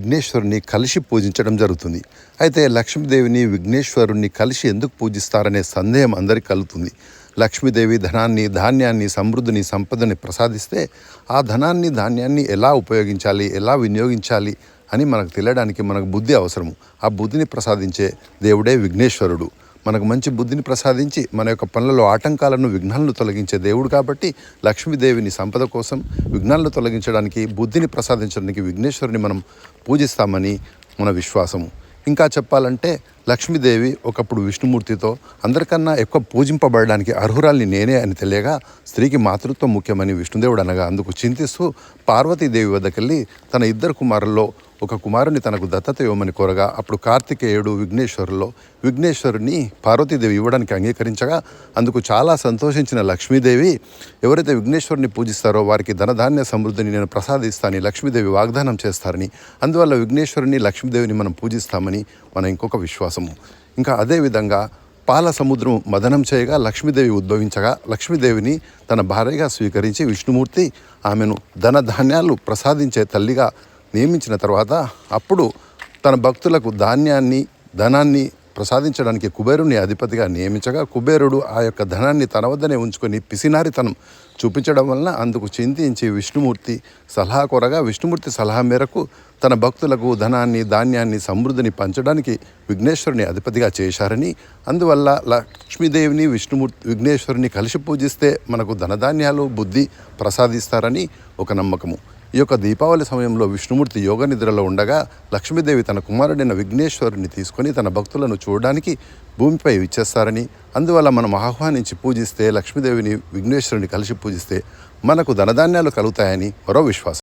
విఘ్నేశ్వరుని కలిసి పూజించడం జరుగుతుంది. అయితే లక్ష్మీదేవిని విఘ్నేశ్వరుణ్ణి కలిసి ఎందుకు పూజిస్తారనే సందేహం అందరికీ కలుగుతుంది. లక్ష్మీదేవి ధనాన్ని, ధాన్యాన్ని, సమృద్ధిని, సంపదని ప్రసాదిస్తే ఆ ధనాన్ని, ధాన్యాన్ని ఎలా ఉపయోగించాలి, ఎలా వినియోగించాలి అని మనకు తెలియడానికి మనకు బుద్ధి అవసరము. ఆ బుద్ధిని ప్రసాదించే దేవుడే విఘ్నేశ్వరుడు. మనకు మంచి బుద్ధిని ప్రసాదించి మన యొక్క పనులలో ఆటంకాలను, విఘ్నాలను తొలగించే దేవుడు కాబట్టి లక్ష్మీదేవిని సంపద కోసం, విఘ్నాలను తొలగించడానికి, బుద్ధిని ప్రసాదించడానికి విఘ్నేశ్వరుని మనం పూజిస్తామని మన విశ్వాసము. ఇంకా చెప్పాలంటే లక్ష్మీదేవి ఒకప్పుడు విష్ణుమూర్తితో అందరికన్నా ఎక్కువ పూజింపబడడానికి అర్హురాల్ని నేనే అని తెలియగా స్త్రీకి మాతృత్వం ముఖ్యమని విష్ణుదేవుడు అనగా అందుకు చింతిస్తూ పార్వతీదేవి వద్దకెళ్ళి తన ఇద్దరు కుమారుల్లో ఒక కుమారుని తనకు దత్తత ఇవ్వమని కోరగా అప్పుడు కార్తికేయుడు విఘ్నేశ్వరుని పార్వతీదేవి ఇవ్వడానికి అంగీకరించగా అందుకు చాలా సంతోషించిన లక్ష్మీదేవి ఎవరైతే విఘ్నేశ్వరుని పూజిస్తారో వారికి ధనధాన్య సమృద్ధిని నేను ప్రసాదిస్తానని లక్ష్మీదేవి వాగ్దానం చేస్తారని, అందువల్ల విఘ్నేశ్వరుని, లక్ష్మీదేవిని మనం పూజిస్తామని మన ఇంకొక విశ్వాసము. ఇంకా అదేవిధంగా పాల సముద్రం మదనం చేయగా లక్ష్మీదేవి ఉద్భవించగా లక్ష్మీదేవిని తన భార్యగా స్వీకరించి విష్ణుమూర్తి ఆమెను ధనధాన్యాలు ప్రసాదించే తల్లిగా నియమించిన తర్వాత అప్పుడు తన భక్తులకు ధనాన్ని ప్రసాదించడానికి కుబేరుని అధిపతిగా నియమించగా కుబేరుడు ఆ యొక్క ధనాన్ని తన వద్దనే ఉంచుకొని పిసినారితనం చూపించడం వలన అందుకు చింతించి విష్ణుమూర్తి సలహా కోరగా విష్ణుమూర్తి సలహా మేరకు తన భక్తులకు ధనాన్ని, ధాన్యాన్ని, సమృద్ధిని పంచడానికి విఘ్నేశ్వరుని అధిపతిగా చేశారని, అందువల్ల లక్ష్మీదేవిని, విఘ్నేశ్వరుని కలిసి పూజిస్తే మనకు ధనధాన్యాలు, బుద్ధి ప్రసాదిస్తారని ఒక నమ్మకము. ఈ యొక్క దీపావళి సమయంలో విష్ణుమూర్తి యోగ నిద్రలో ఉండగా లక్ష్మీదేవి తన కుమారుడైన విఘ్నేశ్వరుని తీసుకొని తన భక్తులను చూడడానికి భూమిపై విచ్చేస్తారని, అందువల్ల మనం ఆహ్వానించి పూజిస్తే లక్ష్మీదేవిని, విఘ్నేశ్వరుని కలిసి పూజిస్తే మనకు ధనధాన్యాలు కలుగుతాయని మరో విశ్వాసం.